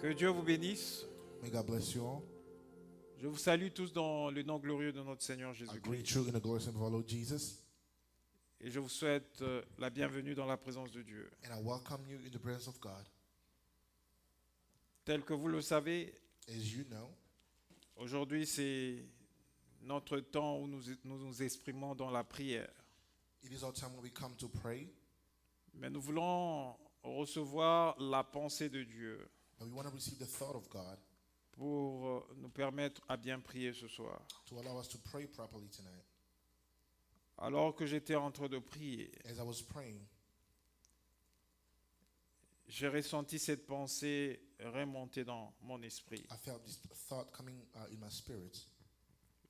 Que Dieu vous bénisse. May God bless you all. Je vous salue tous dans le nom glorieux de notre Seigneur I greet Jésus-Christ. you in the glorious name of our Lord Jesus, Et je vous souhaite la bienvenue dans la présence de Dieu. and I welcome you in the presence of God. Tel que vous le savez, As you know, aujourd'hui c'est notre temps où nous exprimons dans la prière. it is our time when we come to pray, Mais nous voulons recevoir la pensée de Dieu but we want to receive the thought of God pour nous permettre à bien prier ce soir. to allow us to pray properly tonight. Alors que j'étais en train de prier, As I was praying, j'ai ressenti cette pensée remonter dans mon esprit. I felt this thought coming in my spirit.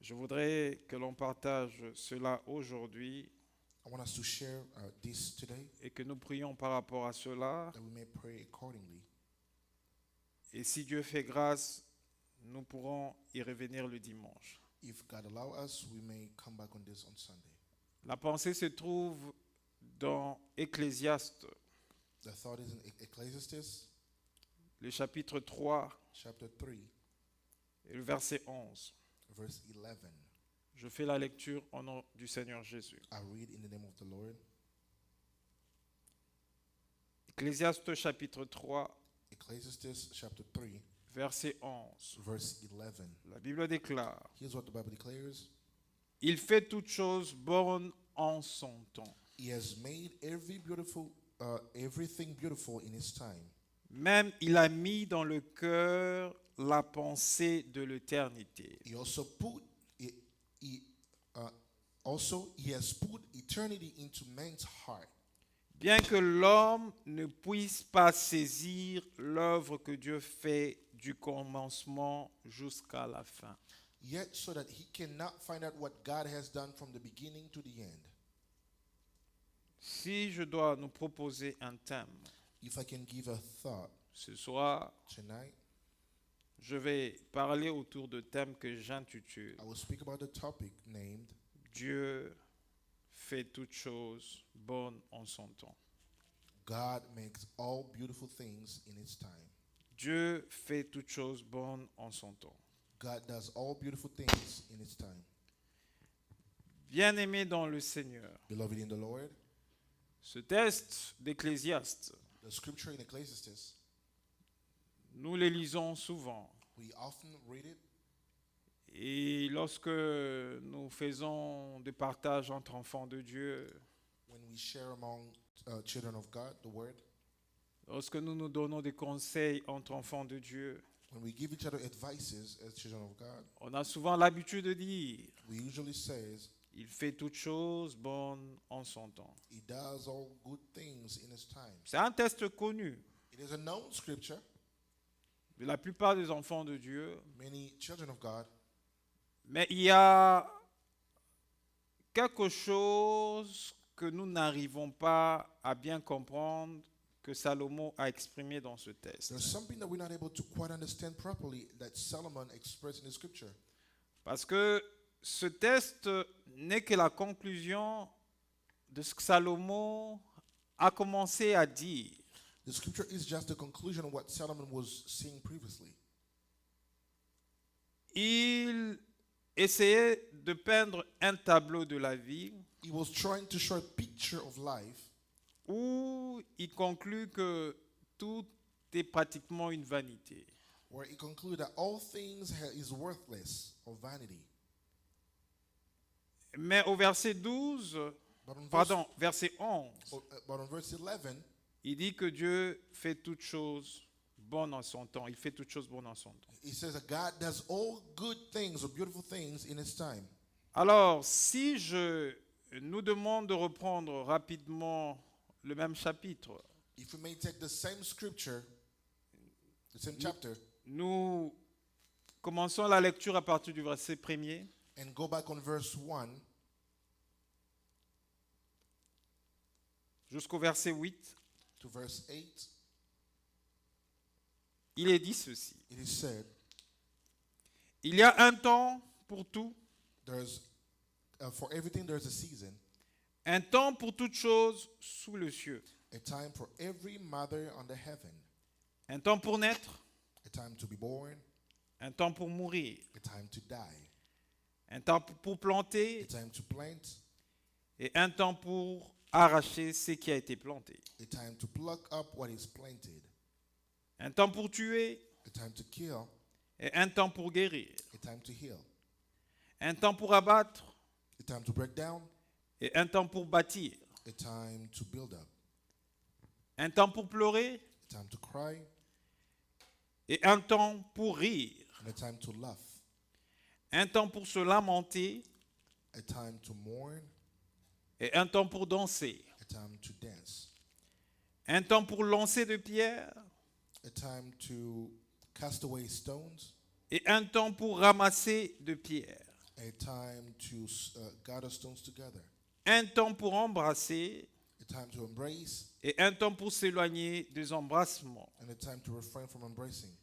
Je voudrais que l'on partage cela aujourd'hui I want us to share this today, et que nous prions par rapport à cela. that we may pray accordingly. Et si Dieu fait grâce, nous pourrons y revenir le dimanche. If God allow us, we may come back on this on Sunday. La pensée se trouve dans Ecclésiaste, The thought is in Ecclesiastes le chapitre 3 chapter 3, et le verset 11. verse 11. Je fais la lecture au nom du Seigneur Jésus. I read in the name of the Lord. Ecclésiaste chapitre 3, Ecclesiastes chapter 3, verset 11. verse 11. La Bible déclare: Here's what the Bible declares. Il fait toutes choses bonnes en son temps. He has made everything beautiful in his time. Même il a mis dans le cœur la pensée de l'éternité. He has put eternity into man's heart. Bien que l'homme ne puisse pas saisir l'œuvre que Dieu fait du commencement jusqu'à la fin. Yet so that he cannot find out what God has done from the beginning to the end. Si je dois nous proposer un thème If I can give a thought ce soir, tonight, je vais parler autour de thèmes que j'intitule I will speak about the topic named Dieu fait toutes choses bonnes en son temps. God makes all beautiful things in his time. Dieu fait toutes choses bonnes en son temps. God does all beautiful things in his time. Bien-aimés dans le Seigneur, Beloved in the Lord, ce texte d'Ecclésiaste, the scripture in Ecclesiastes, nous le lisons souvent. we often read it, Et lorsque nous faisons des partages entre enfants de Dieu, when we share among children of God the word, lorsque nous nous donnons des conseils entre enfants de Dieu, when we give each other advices as children of God, on a souvent l'habitude de dire: we usually says il fait toutes choses bonnes en son temps. he does all good things in his time. C'est un texte connu It is a known scripture. de la plupart des enfants de Dieu, Many children of God, mais il y a quelque chose que nous n'arrivons pas à bien comprendre que Salomon a exprimé dans ce texte. there's something that we're not able to quite understand properly that Solomon expressed in the scripture. Parce que ce texte n'est que la conclusion de ce que Salomon a commencé à dire. The scripture is just the conclusion of what Solomon was saying previously. Il essayait de peindre un tableau de la vie He was trying to show a picture of life où il conclut que tout est pratiquement une vanité. where he concluded that all things is worthless or vanity. Mais au verset 12, verset 11, But on verse 11, il dit que Dieu fait toutes choses bonnes en son temps. Il fait toutes choses bonnes en son temps. he says that God does all good things or beautiful things in his time. Alors, si je nous demande de reprendre rapidement le même chapitre, If we may take the same scripture, the same chapter, nous commençons la lecture à partir du verset 1er and go back on verse 1 jusqu'au verset 8, to verse 8, il est dit ceci. it is said, Il y a un temps pour tout, there's for everything there's a season, un temps pour toute chose sous le cieux, a time for every mother under heaven, un temps pour naître, a a time to be born, un temps pour mourir, a time to die, un temps pour a planter time to plant, et un temps pour arracher ce qui a été planté, a time to pluck up what is planted, un temps pour tuer a time to kill, et un temps pour guérir, a time to heal, un temps pour abattre a time to break down, et un temps pour bâtir, a time to build up, un temps pour pleurer a time to cry, et un temps pour rire, and a time to laugh, un temps pour se lamenter a time to mourn, et un temps pour danser, a time to dance, un temps pour lancer de pierres a time to cast away stones, et un temps pour ramasser de pierres, a time to gather stones together, un temps pour embrasser a time to embrace, et un temps pour s'éloigner des embrassements, and a time to refrain from embracing,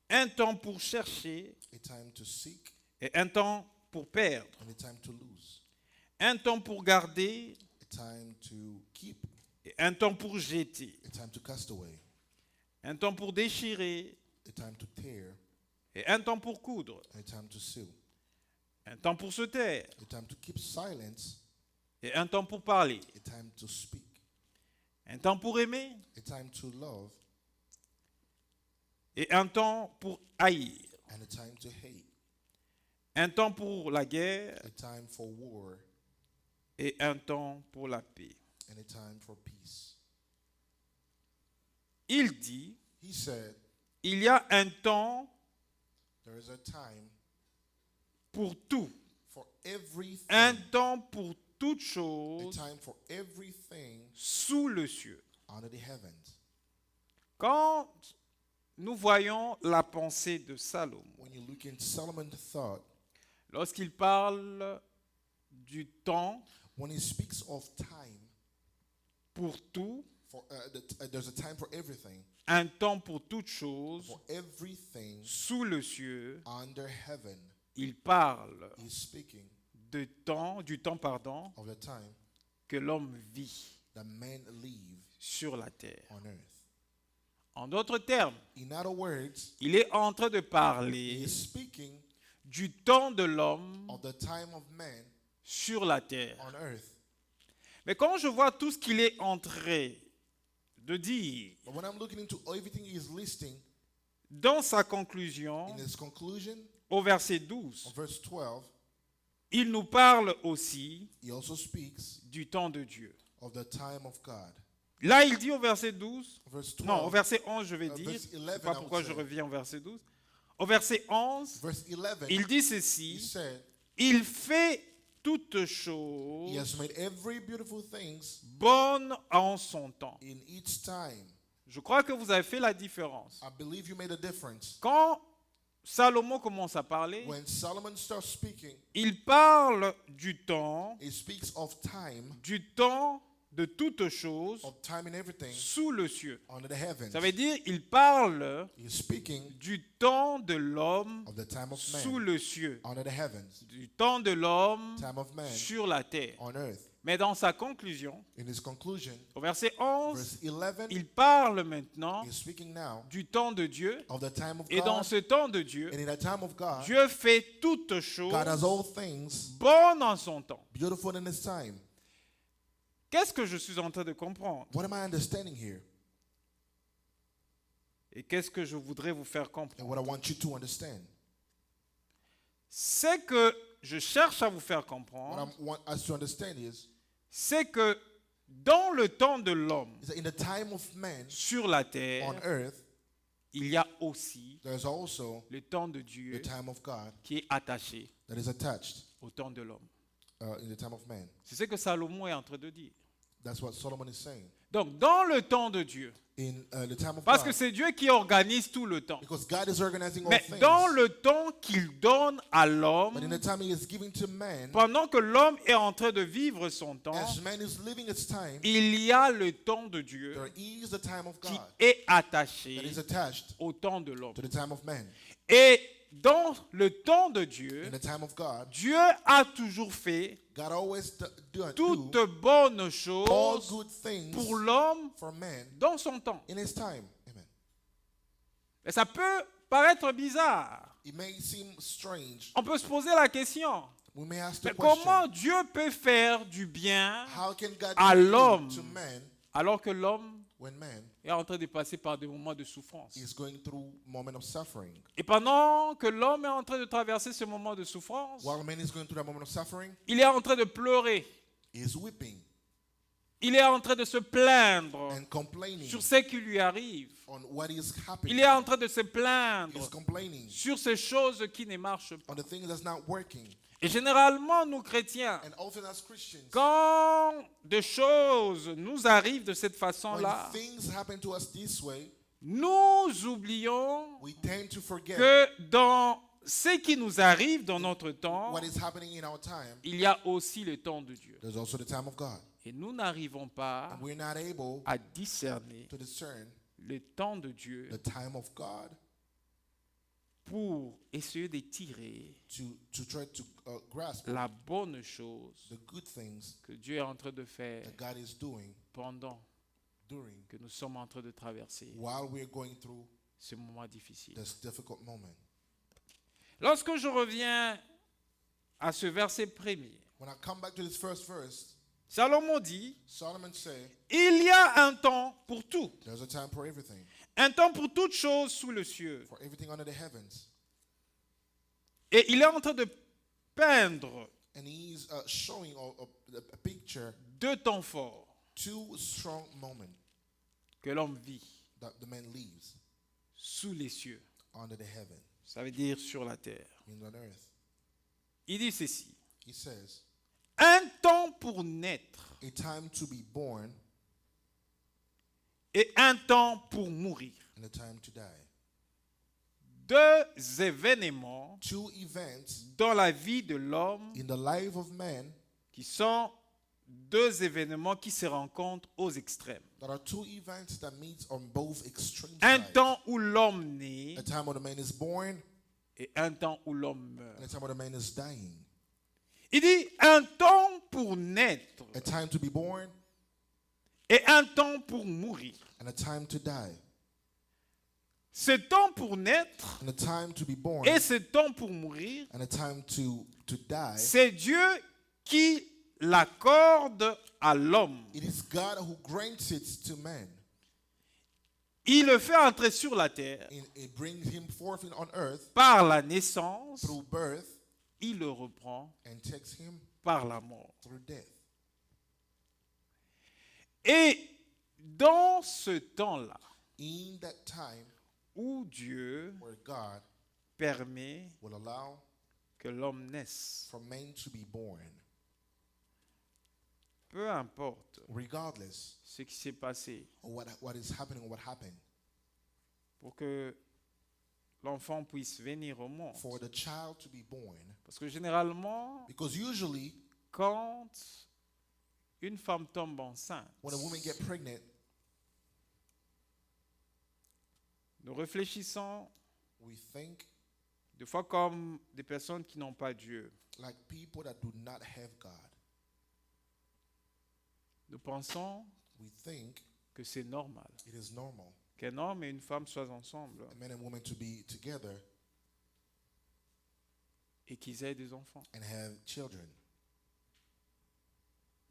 un temps pour chercher a time to seek, et un temps pour perdre, and a time to lose, un temps pour garder a time to keep, et un temps pour jeter, a time to cast away, un temps pour déchirer a time to tear, et un temps pour coudre, and a time to sew, un temps pour se taire a time to keep silence, et un temps pour parler, a time to speak, un temps pour aimer a time to love, et un temps pour haïr, and a time to hate, un temps pour la guerre a time for war, et un temps pour la paix. and a time for peace. Il dit, He said, il y a un temps there is a time pour tout, for everything, un temps pour toute a chose time for everything sous le ciel. under the heavens. Quand nous voyons la pensée de Salomon, When you look in Solomon's thought, lorsqu'il parle du temps when he speaks of time, pour tout, there's a time for everything, un temps pour toute chose for everything sous le ciel, under heaven. il parle He's speaking du temps pardon, of the time que l'homme vit that men live sur la terre. on earth. En d'autres termes, In other words, il est en train de he parler is speaking du temps de l'homme of the time of man sur la terre. on earth. Mais quand je vois tout ce qu'il est en train de dire But when I'm looking into everything he is listing dans sa conclusion, in his conclusion, au verset 12, of verse 12, il nous parle aussi he also speaks du temps de Dieu. of the time of God. Là, il dit au verset 12, Verse non, au 12, verset 11, je vais dire, verse je 11, ne sais pas I pourquoi would je say. reviens au verset 12. Au verset 11, verse 11, il dit he ceci, said, il fait toutes he choses has made every beautiful things bonnes en son temps. in its time. Je crois que vous avez fait la différence. I believe you made a difference. Quand Salomon commence à parler, When Solomon starts speaking, il parle du temps he speaks of time, de toutes choses of time in everything sous le ciel. under the heavens. Ça veut dire il parle He's speaking du temps de l'homme of the time of sous man le ciel, under the heavens, du temps de l'homme time of man sur la terre. on earth. Mais dans sa conclusion, In his conclusion, au verset 11, verse 11, il parle maintenant he's speaking now du temps de Dieu. of the time of Et dans God. ce temps de Dieu, And in the time of God, Dieu fait toutes choses God has all things bonnes en son temps. beautiful in his time. Qu'est-ce que je suis en train de comprendre? What am I understanding here? Et qu'est-ce que je voudrais vous faire And comprendre? what I want you to understand. Ce que je cherche à vous faire What comprendre, I want us to understand c'est que dans le temps de l'homme is that in the time of man sur la on terre, earth, il y a aussi there's also le temps de the Dieu time of God qui est attaché that is attached au temps de l'homme. in the time of man. C'est ce que Salomon est en train de dire. That's what Solomon is saying. Donc, dans le temps de Dieu, In the time of parce que God, c'est Dieu qui organise tout le temps, because God is organizing all mais things. dans le temps qu'il donne à But in l'homme, the time he is giving to man, pendant que l'homme est en train de vivre son temps, as man is living its time, il y a le temps de Dieu there is the time of qui God est that attaché is attached au temps de l'homme. to the time of man. Et dans le temps de Dieu, In the time of God, Dieu a toujours fait God always do toutes bonnes all choses good things pour l'homme for man dans son temps. in his time. Amen. Et ça peut paraître bizarre. It may seem strange. On peut se poser la question. We may ask Mais the question, comment Dieu peut faire du bien how can God à do good l'homme to man alors que l'homme when man est en train de passer par des moments de souffrance? is going through a moment of suffering? Et pendant que l'homme est en train de traverser ce moment de souffrance, While man is going through that moment of suffering, il est en train de pleurer. he is weeping Il est en train de se plaindre and complaining sur ce qui lui arrive. on what is Il happening. est en train de se He plaindre is complaining sur ces choses qui ne marchent pas. on the thing that's not working. Et généralement, nous chrétiens, And often as Christians, quand des choses nous arrivent de cette when façon-là, things happen to us this way, nous oublions we tend to forget que dans ce qui nous arrive dans notre temps, what is happening in our time. il y a aussi le temps de Dieu. There's also the time of God. Et nous n'arrivons pas And we're not able à discerner to discern le temps de Dieu the time of God pour essayer de tirer to try to grasp la bonne chose the good things que Dieu est en train de faire that God is doing pendant during que nous sommes en train de traverser while we're going through ce moment difficile. this difficult moment. Lorsque je reviens à ce verset premier, When I come back to this first verse, Salomon dit, Solomon said, il y a un temps pour tout, there's a time for everything, un temps pour toute chose sous le ciel. for everything under the heavens. Et il est en train de peindre And he's showing a picture, deux temps forts two strong moments que l'homme vit that the man lives sous les cieux. under the heaven, Ça veut dire sur la terre. means on earth. Il dit ceci, He says, un temps pour naître a time to be born et un temps pour mourir. and a time to die. Deux événements Two events dans la vie de l'homme in the life of man qui sont deux événements qui se rencontrent aux extrêmes. that are two events that meet on both extreme Un sides. temps où l'homme naît A time when the man is born et un temps où l'homme meurt. and a time when the man is dying. Il dit un temps pour naître A time to be born et un temps pour mourir. and a time to die. Ce temps pour naître And a time to be born et ce temps pour mourir, and a time to die. c'est Dieu qui l'accorde à l'homme. It is God who grants it to man. Il le fait entrer sur la terre It brings him forth on earth par la naissance, through birth il le reprend and takes him par la mort. through death. Et dans ce temps-là, In that time où Dieu where God permet will allow que l'homme naisse, for man to be born, peu importe regardless ce qui s'est passé, of what is happening or what happened, pour que l'enfant puisse venir au monde. for the child to be born. Parce que généralement, Because usually quand une femme tombe enceinte, when a woman gets pregnant, nous réfléchissons we think des fois comme des personnes qui n'ont pas Dieu. like people that do not have God. Nous pensons We think que c'est normal it is normal qu'un homme et une femme soient ensemble a man and woman to be together et qu'ils aient des enfants. and have children.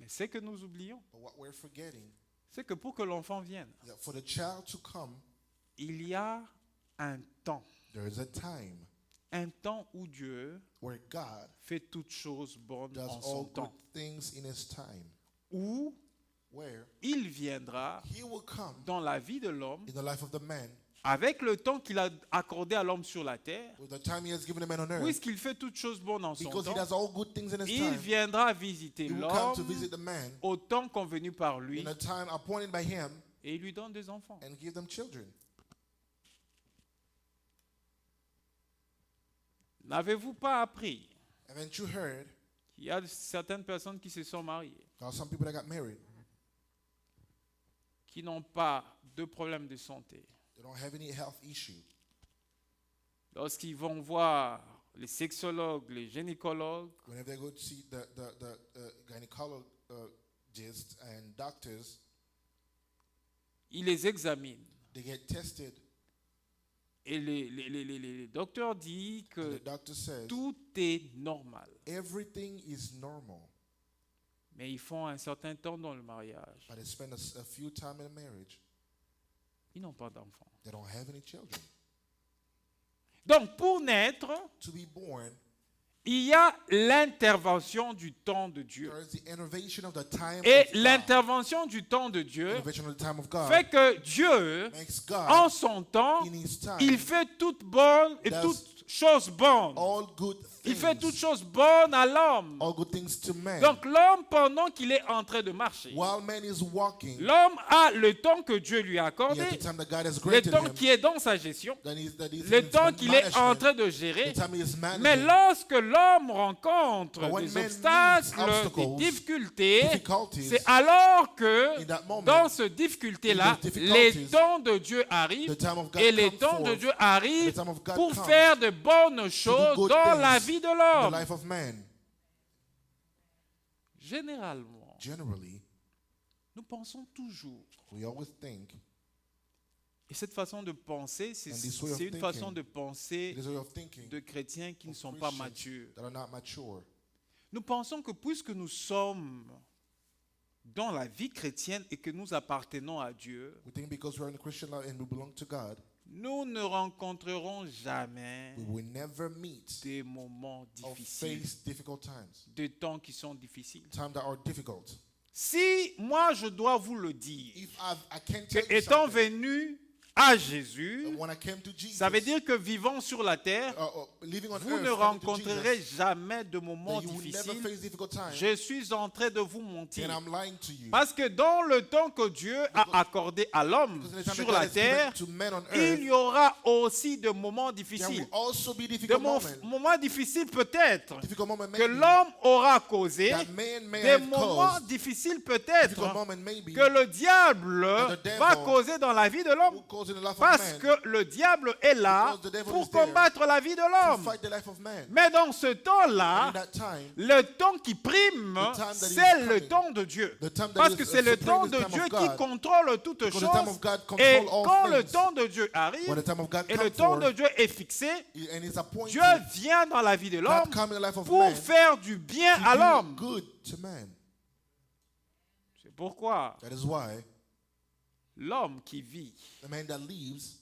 Mais ce que nous oublions, But what we're forgetting c'est que pour que l'enfant vienne, is that for the child to come, il y a un temps. there is a time Un temps où Dieu where God fait toutes choses bonnes does en all son good temps. things in his time, Où where il viendra he will come dans la vie de l'homme in the life of the man avec le temps qu'il a accordé à l'homme sur la terre, with the time he has given the man on earth, puisqu'il fait toutes choses bonnes en son because he temps. does all good things in his Il time. viendra visiter He will come to l'homme visit the man au temps convenu par lui in a time appointed by him et il lui donne des enfants. and give them children. N'avez-vous pas appris Haven't you heard? qu'il y a certaines personnes qui se sont mariées, There are some people that got married. qui n'ont pas de problème de santé. They don't have any health issue. Lorsqu'ils vont voir les sexologues, les gynécologues, Whenever they go to see the gynecologists and doctors, ils les examinent. they get tested Et les docteurs disent And que the doctor says tout est normal. everything is normal, Mais ils font un certain temps dans le mariage. but they spend a few time in marriage. Ils n'ont pas d'enfants. They don't have any children. Donc pour naître, To be born, il y a l'intervention du temps de Dieu. there is the intervention of the time Et of God. l'intervention du temps de Dieu Intervention of the time of God fait que Dieu, makes God en son temps, in His time il fait toute bonne et does toute chose bonne. all good Il fait things, toutes choses bonnes à l'homme. all good things to man. Donc l'homme, pendant qu'il est en train de marcher, While man is walking, l'homme a le temps que Dieu lui a he accordé, has the time that God has le granted temps him, qui est dans sa gestion, that is le in his temps qu'il est en management, train de gérer. the time he is Mais managing. lorsque l'homme rencontre But when des man obstacles, meets obstacles, des difficultés, difficulties, c'est alors que in that moment, dans ce difficulté-là, in those difficulties, les temps de Dieu the arrivent time of God et les comes temps de forth, Dieu arrivent the time of God pour comes faire de bonnes choses good dans things la vie de in the l'homme. life of man. Généralement, Generally, nous pensons toujours. we always think, Et cette façon de penser, c'est And this way of c'est une façon thinking, de penser it is a way of thinking de chrétiens qui ne of sont pas Christians matures. that are not mature. Nous pensons que puisque nous sommes dans la vie chrétienne et que nous appartenons à Dieu, We think because we're in the Christian life and we belong to God, nous ne rencontrerons jamais we will never meet des moments or difficiles, face difficult times, des temps qui sont difficiles. times that are difficult. Si moi je dois vous le dire, If I can't que tell you étant something, venu à Jésus, when I came to Jesus, ça veut dire que vivant sur la terre, living on vous earth, ne coming to rencontrerez Jesus, jamais de moments that you will never difficiles. face difficult times, Je suis en train de vous then mentir. I'm lying to you. Parce que dans le temps que Dieu a accordé à l'homme Because in the time sur that la God has given terre, to men on il earth, y aura aussi de moments there difficiles. will also be De difficult moments. moments difficiles peut-être Difficult moments que maybe l'homme aura causé, that man may des have moments caused, difficiles difficult peut-être moment maybe que le diable that the devil va causer dans la vie de l'homme. will cause in the life of Parce man que le diable est là Because the devil pour is there combattre la vie de to l'homme. fight the life of man. Mais dans ce And temps-là, in that time, le temps qui prime, The time that is c'est le coming. temps de Dieu. the time that Parce is que c'est le supreme temps is de the time Dieu of qui God. contrôle toutes Because the time choses. of God Et control all quand le things. temps de Dieu When arrive, the time of God et le comes temps de forth, Dieu est fixé, and is appointed, Dieu vient dans la vie de l'homme God come in the life of pour man faire du bien to à do l'homme. good to man. C'est pourquoi That is why l'homme qui vit the man that lives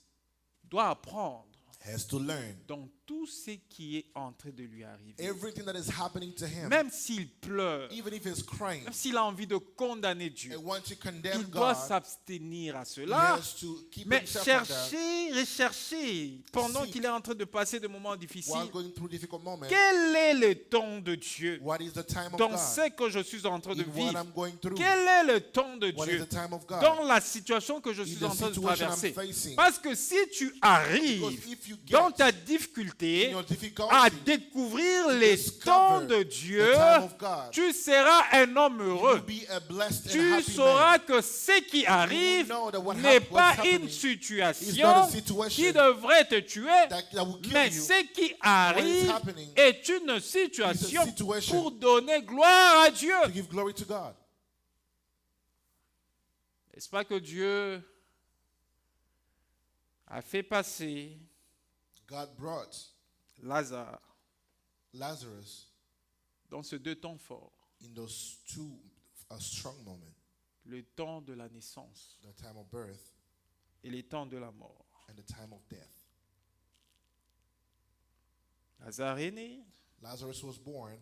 doit apprendre has to learn dans tout ce qui est en train de lui arriver. everything that is happening to him, Même s'il pleure, even if he's crying même s'il a envie de condamner Dieu, and wants to condemn il doit God, s'abstenir à he cela. has to keep Mais himself from that rechercher pendant Seek. qu'il est en train de passer de moments while difficiles. going through difficult moments. Quel est le temps de Dieu What is the time of dans God ce que je suis en train de in what vivre? I'm going through? Quel est le temps de What is Dieu the time of God dans la situation que je in suis the en train de situation I'm traverser? facing? Parce que si tu Because arrives if you dans get ta in difficulté your difficulty, à découvrir les temps de Dieu, the time of God, tu seras un homme you will heureux. be a blessed and Tu happy sauras man. que ce qui arrive know that what n'est what's pas happening une is situation not a situation qui devrait te tuer, that will kill mais you. ce qui arrive happening est une situation situation pour donner gloire à Dieu. To give glory to God. N'est-ce pas que Dieu a fait passer God brought Lazare Lazarus dans ces deux temps forts, in those two strong moments, le temps de la naissance the time of birth et le temps de la mort. and the time of death. Lazare est né, Lazarus was born.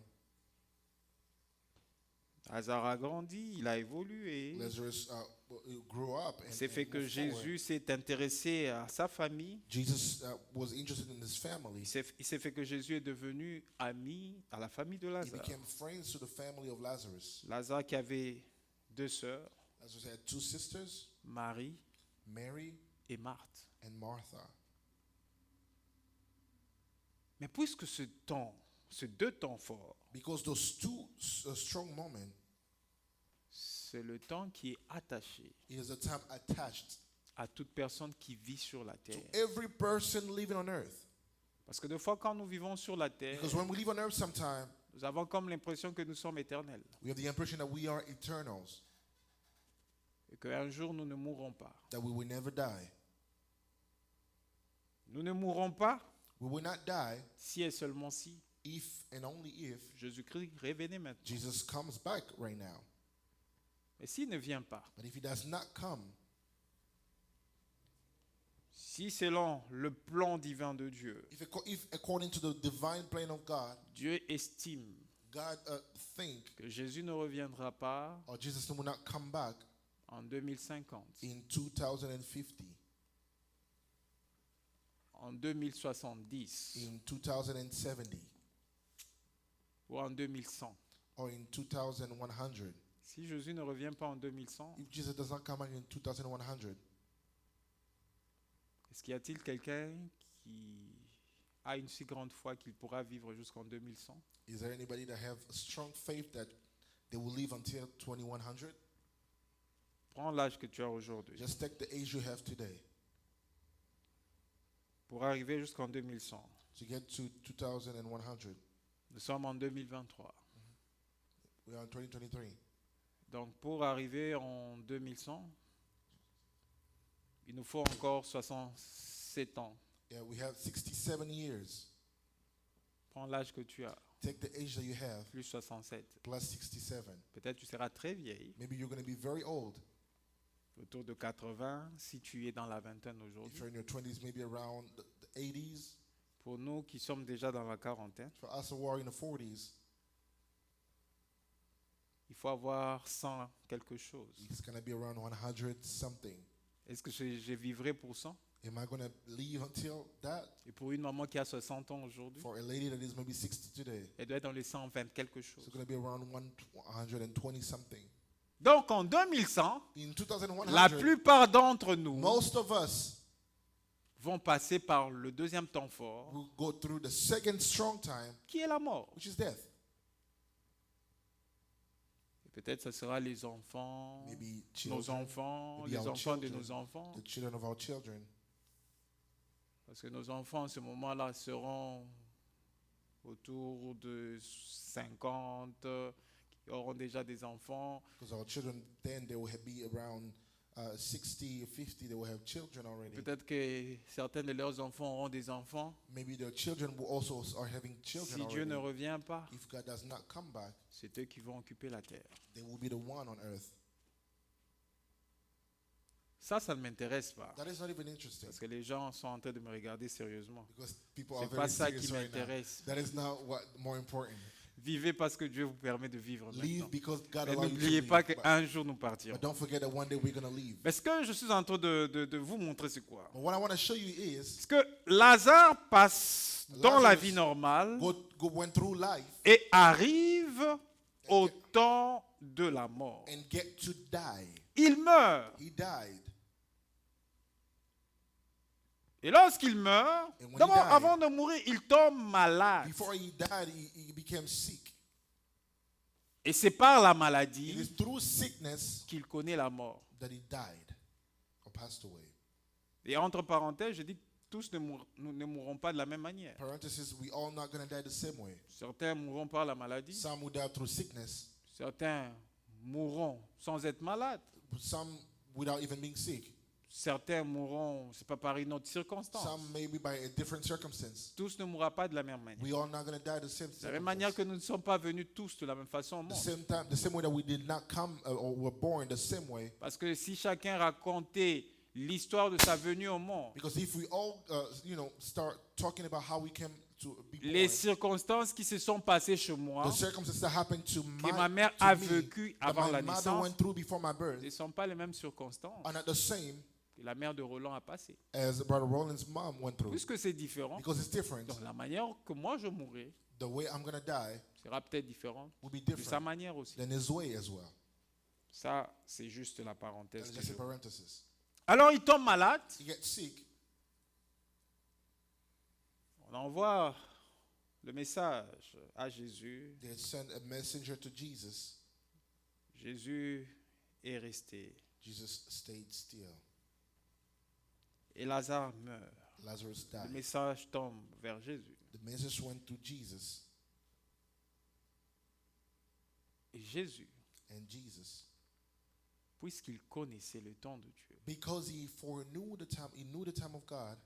Lazare a grandi, il a évolué. Lazarus grew up and C'est fait que moved forward. Jésus s'est intéressé à sa famille. Jesus was interested in his family. Il s'est fait que Jésus est devenu ami à la famille de He Lazare. became friends to the family of Lazarus. Lazare qui avait deux sœurs, Lazarus had two sisters, Marie Mary et Marthe. and Martha. Mais puisque ce temps, ces deux temps forts, Because those two strong moments c'est le temps qui est attaché is a time attached à toute personne qui vit sur la to terre. every person living on earth. Parce que des fois, quand nous vivons sur la terre, Because when we live on earth sometime, nous avons comme l'impression que nous sommes éternels we have the impression that we are eternals, et qu'un jour nous ne mourrons pas. that we will never die. Nous ne mourrons pas We will not die si et seulement si if and only if Jésus-Christ revenait maintenant. Jesus comes back right now. Mais s'il ne vient pas, But if he does not come, si selon le plan divin de Dieu, if according to the divine plan of God, Dieu estime God think que Jésus ne reviendra pas or Jesus will not come back en 2050, in 2050, en 2070 in 2070, ou en 2100. or in 2100, Si Jésus ne revient pas en 2100, if Jesus does not come back in 2100, est-ce qu'il y a-t-il quelqu'un qui a une si grande foi qu'il pourra vivre jusqu'en 2100? is there anybody that have a strong faith that they will live until 2100? Prends l'âge que tu as aujourd'hui Just take the age you have today pour arriver jusqu'en 2100. to get to 2100. Nous sommes en 2023. We are in 2023. Donc pour arriver en 2100, il nous faut encore 67 ans. Yeah, we have 67 years. Prends l'âge que tu as, Take the age that you have plus 67. plus 67. Peut-être tu seras très vieille, Maybe you're going to be very old. autour de 80, si tu es dans la vingtaine If aujourd'hui. you're in your 20s, maybe around the 80s. Pour nous qui sommes déjà dans la quarantaine, For us who are in the 40s, il faut avoir 100 quelque chose. it's going to be around 100 something. Est-ce que je vivrai pour 100? Am I going to live until that? Et pour une maman qui a 60 ans aujourd'hui, For a lady that is maybe 60 today, elle doit être dans les 120 quelque chose. it's going to be around 120 something. Donc en 2100, In la 2100, plupart d'entre nous most of us vont passer par le deuxième temps fort, will go through the second strong time, qui est la mort. which is death. Et peut-être ce sera les enfants, Maybe nos children, enfants, maybe les our enfants de children, nos enfants. the children of our children. Parce que nos enfants, à ce moment-là, seront autour de 50, qui auront déjà des enfants. Because our children, then they will be around 60 or 50, they will have children already. Peut-être que certains de leurs enfants auront des enfants. Maybe their children will also are having children Si Dieu ne already. revient pas, If God does not come back, c'est eux qui vont occuper la terre. they will be the one on earth. Ça ne m'intéresse pas. That is not even interesting. Parce que les gens sont en train de me regarder sérieusement. Because people are C'est pas very ça serious qui right now. m'intéresse. That is not what more important. Vivez parce que Dieu vous permet de vivre Leave maintenant. because God Mais allows you to n'oubliez leave. pas But qu'un jour nous partirons. don't forget that one day we're going to leave. Mais ce que je suis en train de vous montrer, c'est quoi? But what I want to show you is, Parce que Lazare passe dans la Lazarus vie normale went through life et arrive au temps de la mort. and get to die. Il meurt. He died. Et lorsqu'il meurt, And when he d'abord, died, avant de mourir, il tombe malade. Before he died, he became sick. Et c'est par la It maladie is through sickness qu'il connaît la mort. that he died or passed away. Et entre parenthèses, je dis que tous nous ne mourrons pas de la même manière. Parenthesis, we all not going to die the same way. Certains mourront par la maladie, Some will die through sickness, certains mourront sans être malades, some without even being sick. certains mourront, c'est pas par une autre circonstance. Some maybe by a different circumstance. Tous ne mourront pas de la même manière. We all not going to die the same De la même manière que circumstance. nous ne sommes pas venus tous de la même façon au The monde. same time, the same way that we did not come or were born the same way. Parce que si chacun racontait l'histoire de sa venue au monde, Because if we all, start talking about how we came to be les born, circonstances qui se sont passées chez moi, the circumstances that happened to que ma mère to a me, vécu that avant my la mother naissance, went through before my birth, ne sont pas les mêmes circonstances are not the same que la mère de Roland a passées. as Brother Roland's mom went through. Puisque c'est différent, Because it's different. donc la manière que moi je mourrai The way I'm going to die sera peut-être différente will be de sa different manière aussi. than his way as well. Ça, c'est juste la That's parenthèse. que just je- a parenthesis. Alors il tombe malade, He gets sick. on envoie le message à Jésus. They send a messenger to Jesus. Jésus est resté Jesus stayed still. et Lazare meurt. Lazarus Le died. message tombe vers Jésus. The message went to Jesus. Et Jésus, And Jesus, puisqu'il connaissait le temps de Dieu, because he knew the time of God,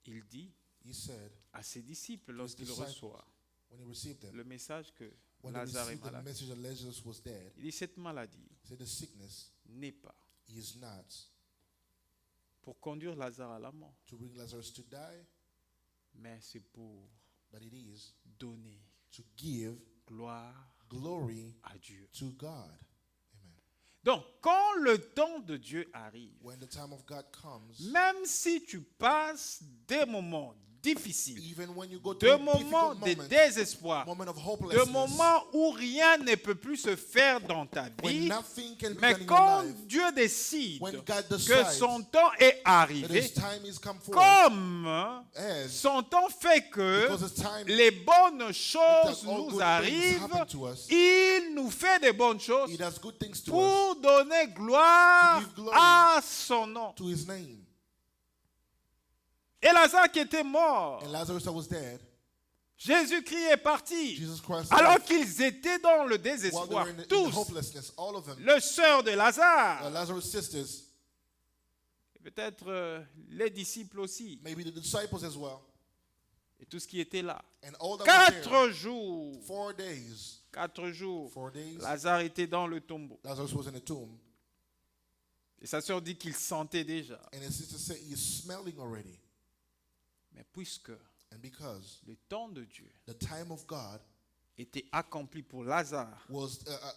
il dit he said, à ses disciples his lorsqu'il disciples, reçoit when he received them, le message que when they Lazare est received the malade, message that Lazarus was dead, il dit cette maladie he said the sickness n'est pas is not pour conduire Lazare à la mort, to bring Lazarus to die, mais c'est pour but it is donner to give gloire glory à Dieu. to God. Amen. Donc, quand le temps de Dieu arrive, When the time of God comes, même si tu passes des moments difficiles, even when you go de through moments difficult de moments, désespoir, moment of de hopelessness, moments où rien ne peut plus se faire dans ta when vie, nothing can be mais done in your quand life, Dieu décide when God que decides son temps est that arrivé, his time is come forth, comme as son temps fait que because his time les bonnes that choses all nous good things arrivent, happen to us, il nous fait des bonnes choses he does good things to us, pour donner gloire To give glory à son nom. to his name. Et Lazare qui était mort, And Lazarus that was dead, Jésus-Christ est parti. Jesus Christ Alors left. qu'ils étaient dans le While they désespoir, were in the tous, hopelessness, all of them, le sœur de Lazare, Lazarus' sisters, et peut-être les disciples aussi, maybe the disciples as well, et tout ce qui était là. and all that were there, 4 jours, 4 days, 4 jours, 4 days, Lazare était dans le tombeau. Lazarus was in a tomb, Et sa sœur dit qu'il sentait déjà. and his sister said he is smelling already. Mais puisque And because le temps de Dieu the time of God était accompli pour Lazare,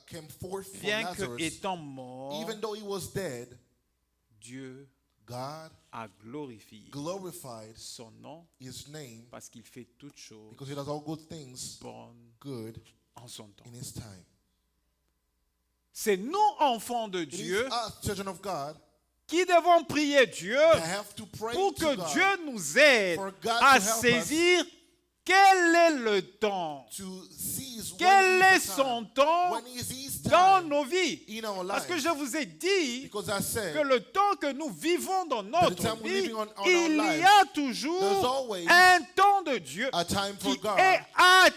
came forth for bien que Lazarus, étant mort, even though he was dead, Dieu God a glorifié glorified son nom his name parce qu'il fait toutes choses because he does all good things bonnes good en son temps. in his time. C'est nous, enfants de It is Dieu, us, children of God, qui devons prier Dieu that have to pray pour to que God Dieu nous aide for God à to help saisir quel est le temps, to seize quel when est is the son time, temps when is his dans time nos vies. in our Parce que lives. je vous ai dit Because I said que le temps que nous vivons dans the notre time we're vie, living on our il lives, y a there's toujours always un temps de Dieu a time for qui God est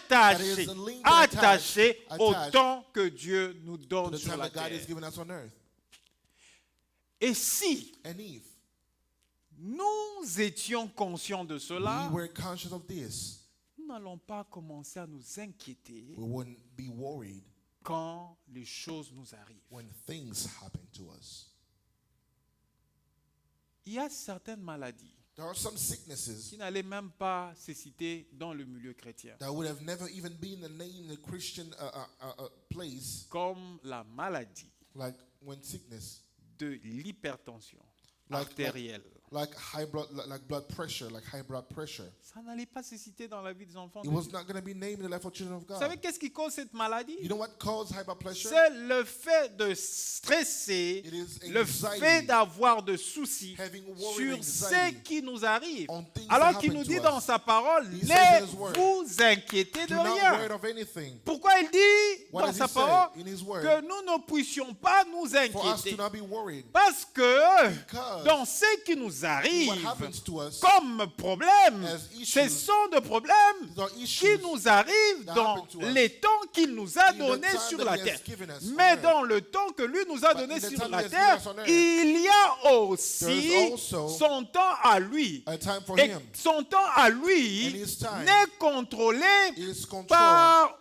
that attaché, is linked and attaché au attached temps que Dieu nous to donne the sur time la that God is terre. giving us on earth. Et si And if nous étions conscients de cela, we were conscious of this, nous n'allons pas commencer à nous inquiéter we wouldn't be worried quand les choses nous arrivent. when things happen to us. Il y a certaines maladies There are some sicknesses qui n'allaient même pas se citer dans le milieu chrétien, that would have never even been named in a Christian place, comme la maladie like when sickness, de l'hypertension Like- artérielle. like blood pressure, like high blood pressure. Ça n'allait pas se citer dans la vie des enfants. It de was Dieu. not going to be named in the life of children of Vous savez God. qu'est-ce qui cause cette maladie? You know what causes high blood pressure? C'est le fait de stresser, It is le anxiety, fait d'avoir de soucis having worry sur and ce anxiety qui nous arrive. on things Alors that qu'il happen nous to dit us. dans sa parole, He says ne in his word, vous inquiétez de Do not rien. worry of anything. Pourquoi il dit What dans does sa he say parole in his word? que nous ne puissions pas nous For us to inquiéter? not be worried. Parce que Because dans ce qui nous what arrive happens to us comme problème, as issues, ce sont des problèmes these are qui issues nous arrivent that dans happen to us les temps qu'il nous a in the donnés time sur that la he has terre. given us Mais on earth. dans le temps que lui nous a But donné in the sur time la he has given terre, us on earth, il y a aussi there is also son temps à lui. a time for Et him. son temps à And lui his time n'est contrôlé is controlled par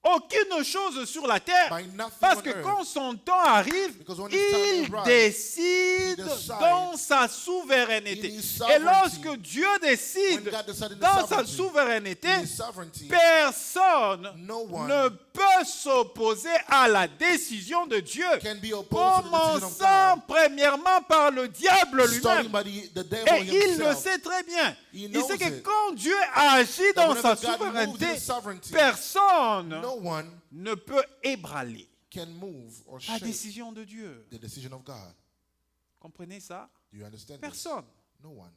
aucune chose sur la terre. by nothing Parce on que earth. quand son temps arrive, Because when his time il arrives, décide he decides dans sa souveraineté. in his Et sovereignty. lorsque Dieu When décide God decided in dans sa sovereignty, souveraineté, in his sovereignty, personne no one ne peut s'opposer à la décision de Dieu. can be opposed to the decision of Commençant God. premièrement par le diable Starting lui-même. by the devil Et il le himself. sait très bien. He Il knows sait que it. quand Dieu agit That dans sa whenever God moves in souveraineté, his sovereignty, personne no one ne peut ébranler can move or la shake décision de Dieu. the decision of God. Comprenez ça? Do you understand this? Personne. No one.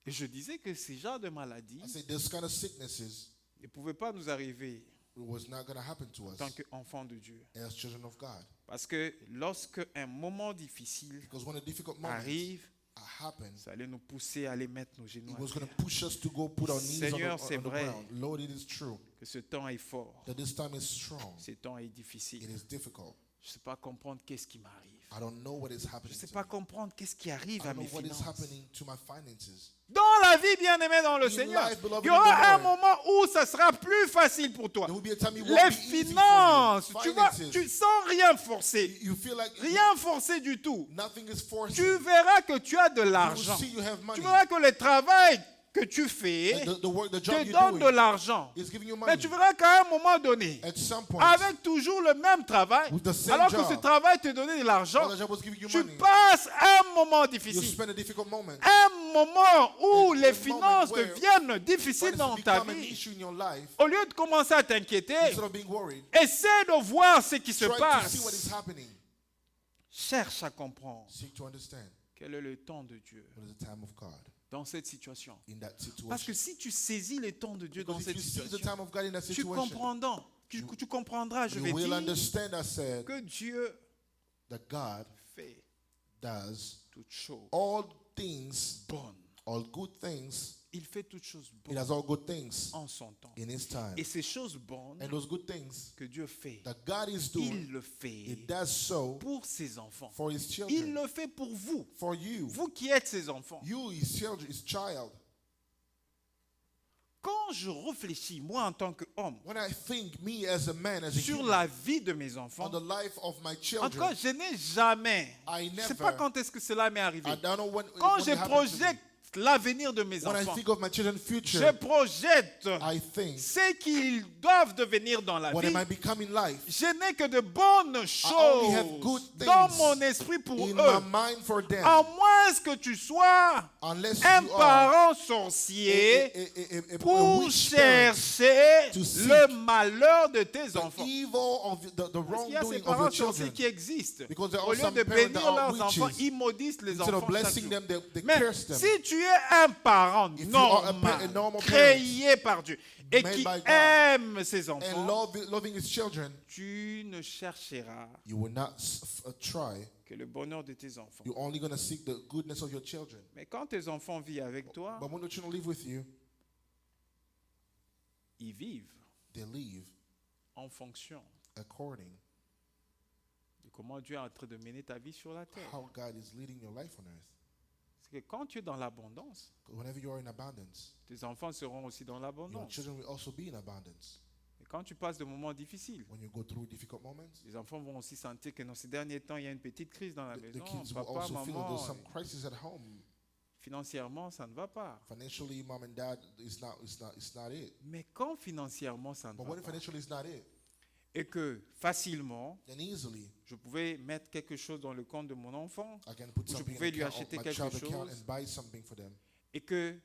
Et je disais que ces genres de maladies I say this kind of sicknesses, ne pouvaient pas nous arriver it was not going to happen to en us tant qu'enfants de Dieu. as children of God. Parce que lorsque un moment difficile Because when a difficult moment arrive, happens, ça allait nous pousser à aller mettre nos genoux it à was going terre. to push us to go put our knees Seigneur, on c'est the vrai. ground. Lord, it is true Que ce temps est fort, that this time is strong. ce temps est It difficile. is difficult. Je ne sais pas comprendre qu'est-ce qui m'arrive. I don't know what is Je ne happening sais to pas me. comprendre qu'est-ce qui arrive I à don't mes know what is finances. happening to my finances. Dans la vie, bien-aimé dans le In Seigneur, life, beloved il y in the aura un Lord, moment où ça sera plus facile pour toi. There will be a time it won't Les be easy finances, for tu you. vois, Finances. tu sens rien forcé. You feel like Rien forcé du tout. nothing is forced. Tu verras que tu as de You will l'argent. see you have money. Tu verras que le travail que tu fais The work, the job te you're donne de doing l'argent. is giving you Mais money. tu verras qu'à un moment donné, At some point, avec toujours le même travail, With the same alors que job, ce travail te donnait de l'argent, while the job was giving you tu money, passes un moment you difficile. spend a difficult moment. Un moment où A les moment finances where deviennent difficiles When dans it's ta become an vie. issue in your life, Au lieu de commencer à t'inquiéter, instead of being worried, essaie de voir ce qui se try to see what is passe. happening. Cherche à comprendre Seek to understand quel est le temps de Dieu what is the time of God dans cette situation. in that Parce que situation. si tu saisis le temps de Dieu dans Because if cette you see the situation, time of God in that tu situation, comprendras, je you vais will dire, understand, I said, que Dieu that God fait does toutes choses all things, bonnes. all good things. Il fait toutes choses He bonnes does all good things en son temps. in His time. Et ces choses bonnes And those good things que Dieu fait, that God is il doing, le He fait does so pour ses enfants. for His Il children, le fait pour vous, for you. vous qui êtes ses enfants. You, His children, His child. Quand je réfléchis, moi en tant qu'homme, When I think, me as a man, as a sur human, la vie de mes enfants, on the life of my en tout cas, children, je n'ai jamais, I je ne sais never, pas quand est-ce que cela m'est arrivé. I don't know when Quand it je happened to me. projette l'avenir de mes When I enfants, think of my children's je future, projette I think, ce qu'ils doivent devenir dans la what vie. am I becoming life? Je n'ai que de bonnes only have good choses things dans mon esprit pour In eux. my mind for them, À moins que tu sois unless un you are parent sorcier a pour witch parent, chercher to seek le malheur de tes the enfants. evil of the Parce qu'il y a ces wrongdoing of parents your sorciers children. qui existent. Because there are Au lieu some de parents that bénir are leurs enfants, witches. ils maudissent les Instead of enfants chaque blessing jour. them, they Mais curse them. si tu es un parent If you are a normal, normal créé par Dieu, et made qui by God, aime ses And enfants, loving his children, tu ne chercheras you will not try. que le bonheur de tes enfants. You're only going to seek the goodness of your children. Mais quand tes enfants vivent avec toi, But when your children live with you, ils vivent they live en fonction according de comment Dieu est en train de mener ta vie sur la terre. how God is leading your life on earth. Parce que quand tu es dans l'abondance, Whenever you are in abundance, tes enfants seront aussi dans your l'abondance. children will also be in abundance. Et quand tu passes de moments difficiles, When you go through difficult moments, les enfants vont aussi sentir que dans ces derniers temps, il y a une petite crise dans la the maison. kids will Papa, also feel that maman, there's some crisis at home. financièrement, ça ne va pas. Financially, mom and dad it's not it. Mais quand financièrement, ça ne But va when pas, financially is not it, et que facilement, then easily je pouvais mettre quelque chose dans le compte de mon enfant, I can put je something pouvais in lui account, acheter my quelque child account chose. and buy something for them. et que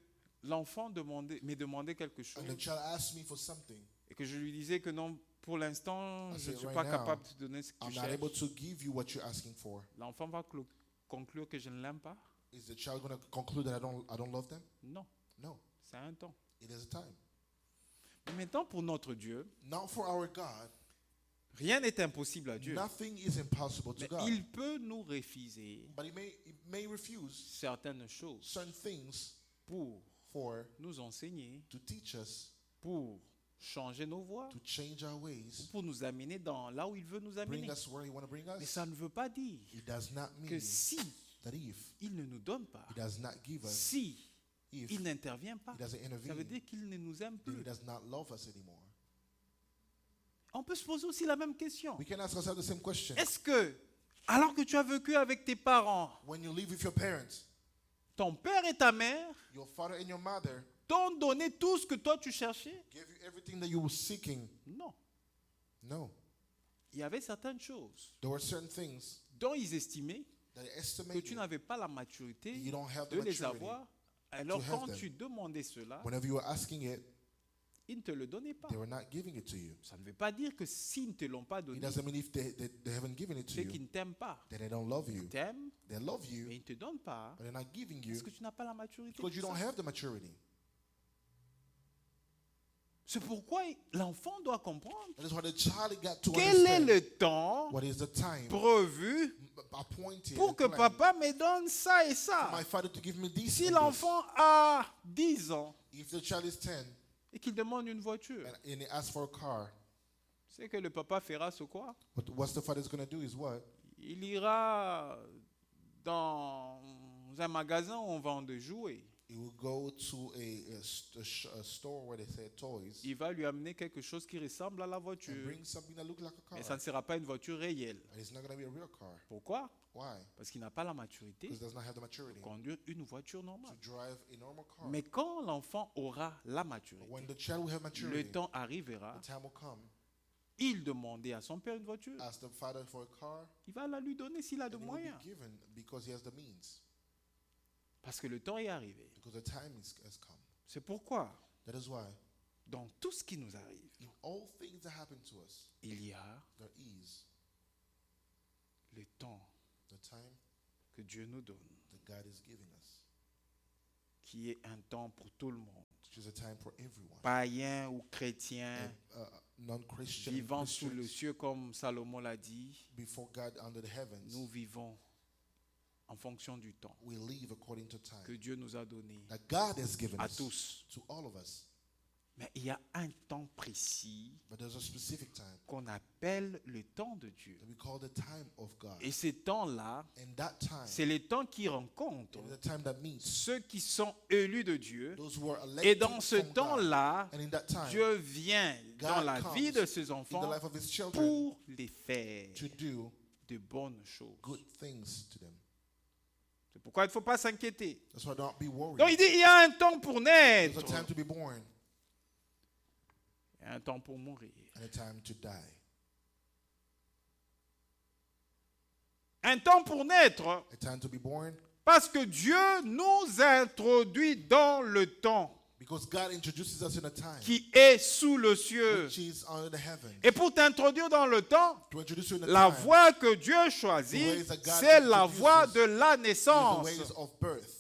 l'enfant me demandait quelque chose, And the child asked me for something. et que je lui disais que non, pour l'instant, I je ne said, suis right pas now, capable de te donner ce que I'm tu not cherches. able to give you what you're asking for. L'enfant va conclure que je ne l'aime pas? Is the child going to conclude that I don't love them? Non, No. c'est un temps. It is a time. Mais maintenant, pour notre Dieu, Now for our God, rien n'est impossible à Dieu. nothing is impossible to Mais God. il peut nous refuser But he may refuse certaines choses certain things pour for nous enseigner, to teach us, pour changer nos voies, to change our ways, pour nous amener dans là où il veut nous amener. bring us where he want to bring Mais us. ça ne veut pas dire It does not que mean si that if il ne nous donne pas, he does not give us, si if il n'intervient pas, he doesn't ça veut intervene, dire qu'il ne nous aime then he plus. does not love us anymore. On peut se poser aussi la même question. We can ask ourselves the same question. Est-ce que, alors que tu as vécu avec tes parents, When you live with your parents, ton père et ta mère your father and your mother t'ont donné tout ce que toi tu cherchais? gave you everything that you were seeking? Non. No. Il y avait certaines choses There were certain things dont ils estimaient that they que estimated tu n'avais pas la maturité you don't have the de les maturity. avoir. Alors to have quand them. tu demandais cela, Whenever you were asking it, ils ne te le donnaient pas. they were not giving it to you. Ça ne veut pas dire que s'ils ne te l'ont pas It donné, doesn't mean if they haven't given it to c'est qu'ils you, ne t'aiment pas. that they don't love Ils you. t'aiment, They love mais you, ils ne te donnent pas but they're not giving you parce que tu n'as pas la maturité. because you pour don't ça. have the maturity. C'est pourquoi l'enfant doit comprendre That is why the child got to quel est understand le temps what is the time prévu appointed pour and que planned papa me donne ça et for ça. my father to give me this. Si and l'enfant a 10 ans this. If the child is 10 et qu'il demande une voiture, and he asks for a car, c'est que le papa fera ce quoi? what's the father's going to do is what? Il ira dans un magasin où on vend des jouets. He will go to a store where they sell toys Il va lui amener quelque chose qui ressemble à la and voiture. bring something that looks like a car. Mais ça ne sera pas une voiture réelle. And it's not going to be a real car. Pourquoi? Why? Parce qu'il n'a pas la maturité Because it does not have the maturity pour conduire une voiture to normale. drive a normal car. Mais quand l'enfant aura la maturité, When the child will have maturity, le temps arrivera, the time will come. il demandait à son père une voiture. Ask the father for a car, Il va la lui donner s'il a de and it will moyens. be given because he has the means. Parce que le temps est arrivé. Because the time has come. C'est pourquoi, That is why dans tout ce qui nous arrive, in all things that happen to us, il y a there is le temps the time que Dieu nous donne, that God is giving us, qui est un temps pour tout le monde, which is a time for everyone. païens ou chrétiens, Non-Christian vivant sous le Christians, ciel comme Salomon l'a dit. before God under the heavens, Nous vivons en fonction du temps we live according to que time Dieu nous a donné that God has given à us tous. to all of us. Mais il y a un temps précis But there's a specific time qu'on appelle le temps de Dieu. that we call the time of God. Et ce temps-là, And that time c'est le temps qui rencontre is the time that meets ceux qui sont élus de Dieu. those who are Et elected dans ce from God. temps-là, And in that time, Dieu vient dans God la comes vie de ses in the enfants life of his children pour les faire to do de bonnes choses. good things to them. C'est pourquoi il ne faut pas s'inquiéter. That's why don't be worried. Donc il dit, il y a un temps pour There's naître a time to be born et un temps pour mourir. and a time to die. Un temps pour naître A time to be born parce que Dieu nous introduit dans le temps because God introduces us in a time qui est sous le ciel. which is under the heavens. Et pour t'introduire dans le temps, To introduce you in a la time voie que Dieu the ways choisit, that God c'est la introduces voie de la is the naissance. ways of birth.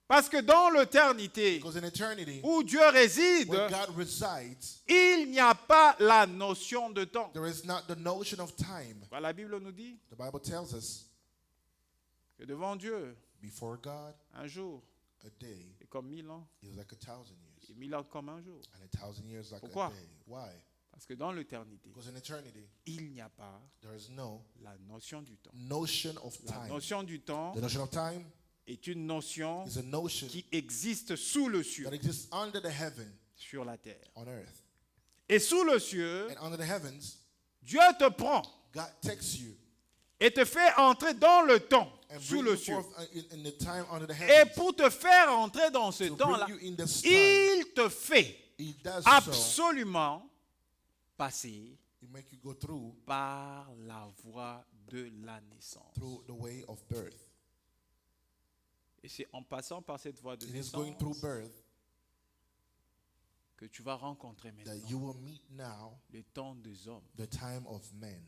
Parce que dans l'éternité Because in eternity, où Dieu réside, where God resides, il n'y a pas la notion de temps. there is not the notion of time. La Bible nous dit The Bible tells us que devant Dieu, before God, un jour a day est comme 1000 ans, is like 1,000 years, et 1000 ans comme un jour. and 1,000 years like Pourquoi? a day. Why? Parce que dans l'éternité, Because in eternity, il n'y a pas there is no la notion du temps. notion of La time. notion du temps The notion of time est une notion is a notion qui existe sous le that ciel, exists under the heaven, sur la terre. on earth. Et sous le ciel, And under the heavens, Dieu te prend God takes you et te fait entrer dans le temps, and sous brings le you ciel. forth in the time under the Et heavens. pour te faire entrer dans ce To temps-là, bring you in this time, il te fait He does so. absolument passer He make you go through par la voie de la naissance. the way of birth. Et c'est en passant par cette voie de It is going through naissance birth que tu vas rencontrer that you maintenant will meet now le temps des hommes. the time of men.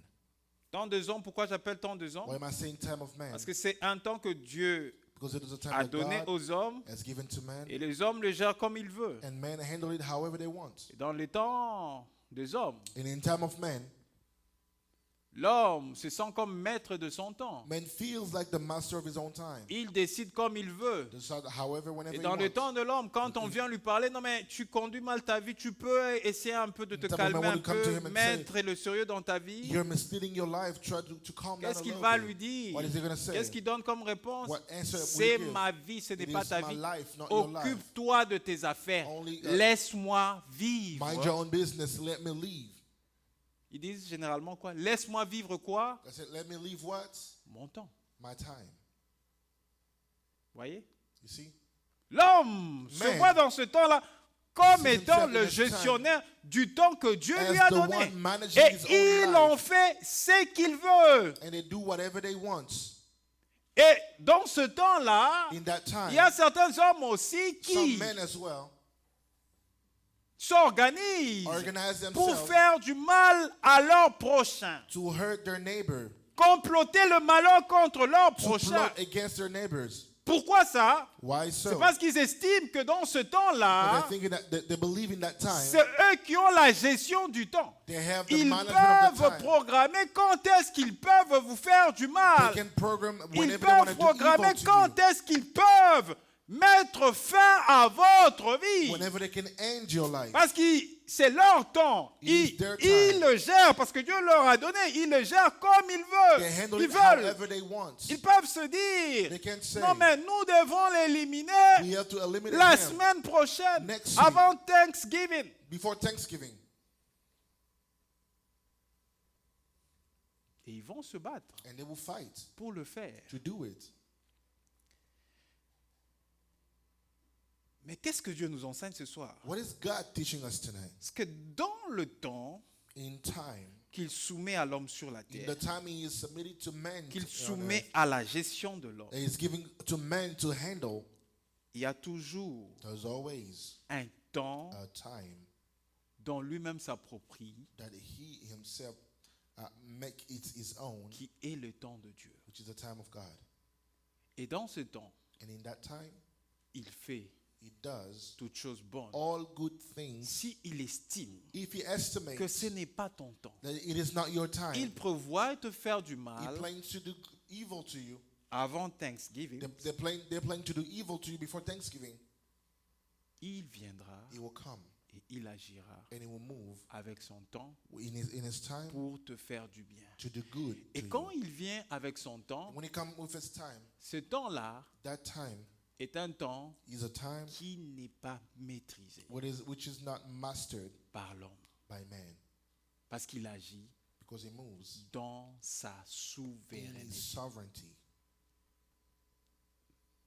Temps des hommes, pourquoi j'appelle temps des hommes? Why am I saying time of men? Parce que c'est un temps que Dieu Because it is a time a that donné God aux hommes has given to men, et les hommes le gèrent comme ils veulent. and men handle it however they want. Et dans le temps des hommes, And in time of men, l'homme se sent comme maître de son temps. man feels like the master of his own time. Il décide comme il veut. Decide however, whenever Et he dans le wants. temps de l'homme, quand on vient lui parler, non mais tu conduis mal ta vie, tu peux essayer un peu de te Sometimes calmer when un you come to peu, him and mettre le sérieux dans ta vie. You're misleading your life. Try to calm down a Qu'est-ce qu'il little va bit. lui dire? What is he going to say? Qu'est-ce qu'il donne comme réponse? What answer will he C'est give? ma vie, ce n'est It pas is ta my vie. life, not your life. Occupe-toi de tes affaires. Only, Laisse-moi vivre. Mind your own business. Let me leave. Ils disent généralement quoi? Laisse-moi vivre quoi? I said, let me leave what? Mon temps. My time. Voyez? You see? L'homme se Man voit dans ce temps-là comme sees étant himself in le this time gestionnaire du temps que Dieu lui as a the donné. one managing Et his il own en life. fait ce qu'il veut. And they do whatever they want. Et dans ce temps-là, In that time, il y a certains hommes aussi some qui men as well s'organisent organize pour themselves faire du mal à leur prochain. to hurt their neighbor, Comploter le malheur contre leur to prochain. plot against their neighbors. Pourquoi ça? Why C'est so? parce qu'ils estiment que dans ce But temps-là, they're thinking that they believe in that c'est time. eux qui ont la gestion du temps. They have the Ils management of the peuvent time. programmer quand est-ce qu'ils peuvent vous faire du mal. They can program Ils whenever they want peuvent to do programmer evil to quand you. est-ce qu'ils peuvent mettre fin à votre vie. whenever they can end your life. Parce que c'est leur temps. It is Ils their time. le gèrent parce que Dieu leur a donné. Ils le gèrent comme ils They veulent. handle Ils it veulent. however they want. Ils peuvent se dire, They can say, non mais nous devons we l'éliminer have to eliminate la him semaine prochaine, next week. avant Thanksgiving. before Thanksgiving. Et ils vont se battre And they will fight pour le faire. to do it. Mais qu'est-ce que Dieu nous enseigne ce soir? What is God teaching us tonight? Parce que dans le temps In time, qu'il soumet à l'homme sur la in terre, the time he is submitted to man, qu'il on soumet earth, à la gestion de l'homme, that he is giving to man to handle, il y a toujours there's always un temps a time dont lui-même s'approprie, that he himself make it his own, qui est le temps de Dieu. which is the time of God. Et dans ce temps, And in that time, il fait he does toutes choses bonnes. all good things. S'il estime If he que estimates ce n'est pas ton temps, that it is not your time, il prévoit te faire du he mal plans to do evil to you. avant Thanksgiving. They're planning to do evil to you before Thanksgiving. Il viendra He will come et il agira and he will move avec son temps in his time pour te faire du bien. to do good Et to quand you. il vient avec son temps, When he comes with his time, ce temps-là that time est un temps is a time qui n'est pas maîtrisé which is not mastered par l'homme, by man, parce qu'il agit because he moves dans sa in his souveraineté. sovereignty.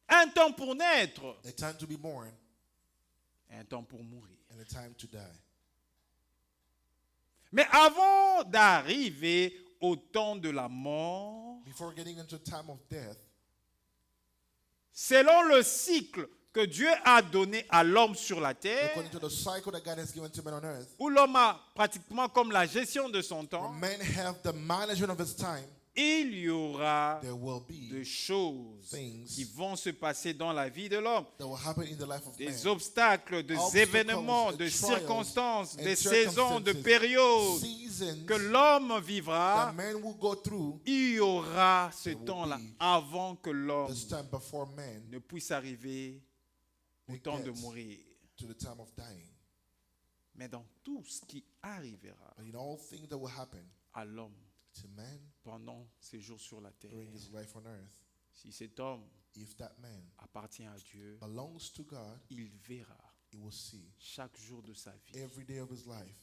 Un temps pour naître, A time to be born un temps pour mourir. and a time to die. Mais avant d'arriver au temps de la mort, Before getting into time of death, selon le cycle que Dieu a donné à l'homme sur la terre, according to the cycle that God has given to man on earth, où l'homme a pratiquement comme la gestion de son temps, when men have the management of his time, il y aura there will be de choses things qui vont se passer dans la vie de l'homme. that will happen in the life of Des man. obstacles, des Obstacles, événements, de trials, circonstances, and des saisons, de circumstances, périodes seasons que l'homme that vivra. man will go through. Il y aura ce There will temps-là be avant que l'homme This time before man ne puisse arriver au It temps de gets mourir. to the time of dying. Mais dans tout ce qui arrivera But in all things that will happen à l'homme to man pendant ses jours sur la terre, during his life on earth, si cet homme if that man appartient à Dieu, belongs to God, il verra he will see chaque jour de sa vie every day of his life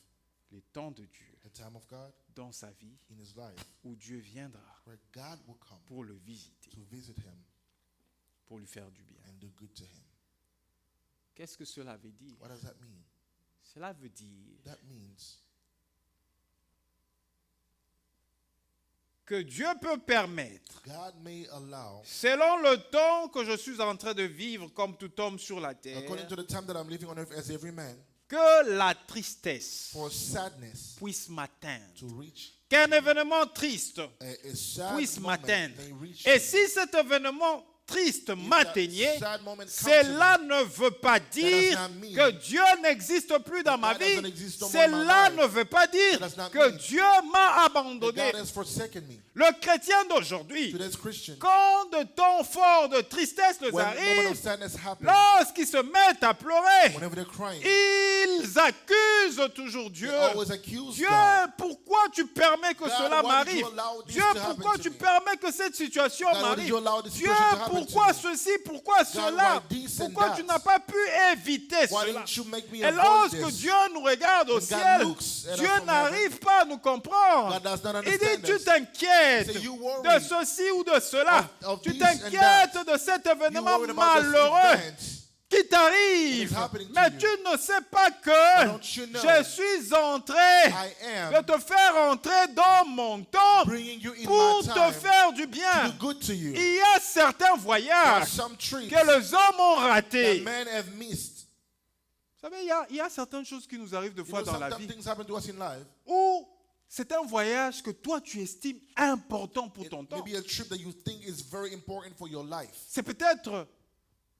le temps de Dieu the time of God dans sa vie in his life où Dieu viendra where God will come pour le visiter, to visit him pour lui faire du bien. and do good to him. Qu'est-ce que cela veut dire? What does that mean? Cela veut dire That means que Dieu peut permettre, God may allow, selon le temps que je suis en train de vivre comme tout homme sur la terre, according to the time that I'm living on earth as every man, que la tristesse for sadness puisse m'atteindre. to reach Qu'un événement triste a sad puisse moment m'atteindre. may reach Et me. si cet événement triste If m'atteignait, that sad moment comes to cela me, ne veut pas dire not mean que Dieu n'existe plus dans ma God vie. doesn't exist no more in my Cela life. ne veut pas dire That does not que mean Dieu m'a that abandonné. God has forsaken me. Le chrétien d'aujourd'hui, Today's Christian, quand de temps forts de tristesse les when moment of arrivent, sadness happens, lorsqu'ils se mettent à pleurer, whenever they're crying, ils accusent toujours they Dieu. always accuse Dieu, God. pourquoi tu permets que God, cela why did m'arrive? you allow this Dieu, to happen pourquoi to tu me? permets que cette situation God, why did m'arrive? you allow this Dieu, situation to happen pourquoi to me? ceci, pourquoi cela? why this and Pourquoi that? tu n'as pas pu éviter Why cela? didn't you make me Et avoid lorsque this? Dieu nous regarde au When God ciel, looks at us Dieu from n'arrive pas à nous comprendre. God does not Il dit, understand tu us. t'inquiètes He said, you worry de ceci ou de cela. of Tu this and t'inquiètes that. de cet You événement worried about this malheureux event. qui t'arrive. It is happening to Mais you. tu ne sais pas que Don't you know je suis entré I de am te faire entrer dans mon temps bringing you in pour my te time faire du to bien. do good to you. Il y a certains There are voyages some treats que les hommes ont that ratés. men have missed. Vous savez, il y a certaines choses qui nous arrivent de You fois know, dans la sometimes vie things happen to us in life. où c'est un voyage que toi tu estimes important pour ton temps. Maybe a trip that you think is very important for your life. C'est peut-être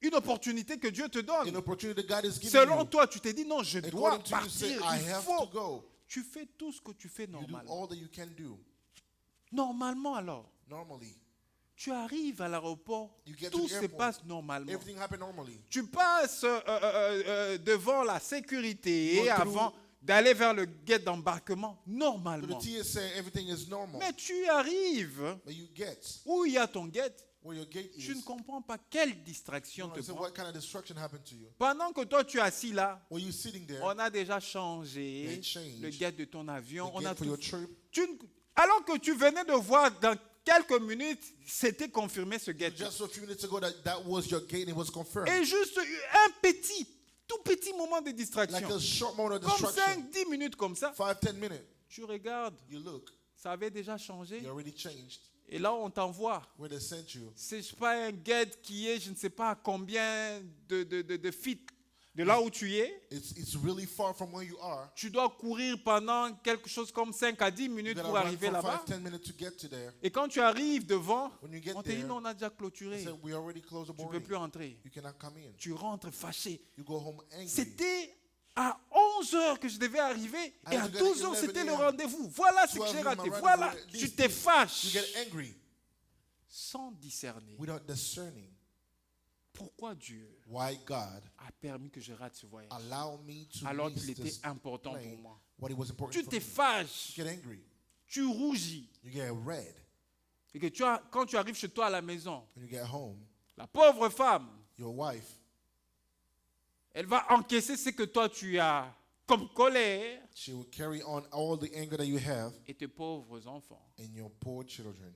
une opportunité que Dieu te An donne. opportunity that God is giving Selon you. toi, tu te dis non, je dois According to you, say, partir. I Il have faut. to go. Tu fais tout ce que tu fais You do normalement. all that you can do. Normalement alors, Normally, Tu arrives à l'aéroport, You get to tout the se airport. passe normalement. Everything happened normally. Tu passes devant la sécurité Go through- avant d'aller vers le gate d'embarquement, To the normalement. TSA, everything is normal. Mais tu arrives But you get où il y a ton gate, where your gate tu ne is. comprends pas quelle distraction te So prend. what kind of destruction happened to you? Pendant que toi tu es assis là, When you're sitting there, on a déjà changé They changed le gate de ton avion. the On a gate for tout your fait. trip. Alors que tu venais de voir dans quelques minutes, c'était confirmé ce gate. Just a few minutes ago, that was your gate and it was confirmed. Et juste un tout petit moment de Like distraction. a short moment of Comme destruction. 5-10 minutes comme ça. 5-10 minutes. Tu regardes, You look, ça avait déjà changé. you already changed. Et là, on t'envoie. Where they sent you. C'est pas un gate qui est, je ne sais pas à combien de feet de là où tu es. It's really far from where you are. Tu dois courir pendant quelque chose comme 5 à 10 You minutes gotta pour run arriver for là-bas. 5-10 minutes to get to there. Et quand tu arrives devant, When you get on te dit there, non, on a déjà they clôturé. said, we already closed the Tu ne peux boarding. plus entrer. You cannot come in. Tu rentres fâché. You go home angry. C'était à 11h que je devais arriver et à 12h c'était le rendez-vous. Voilà ce que j'ai raté. Voilà, tu te You fâches get angry sans discerner. without discerning Pourquoi Dieu why God a permis que je rate ce voyage allowed me to alors miss qu'il était this important pour plane, moi? what it was important Tu for te me. fâches, You get angry. tu rougis. You get red. Et que quand tu arrives chez toi à la maison, When you get home, la pauvre femme, your wife, elle va encaisser ce que toi tu as comme colère she will carry on all the anger that you have et tes pauvres enfants. in your poor children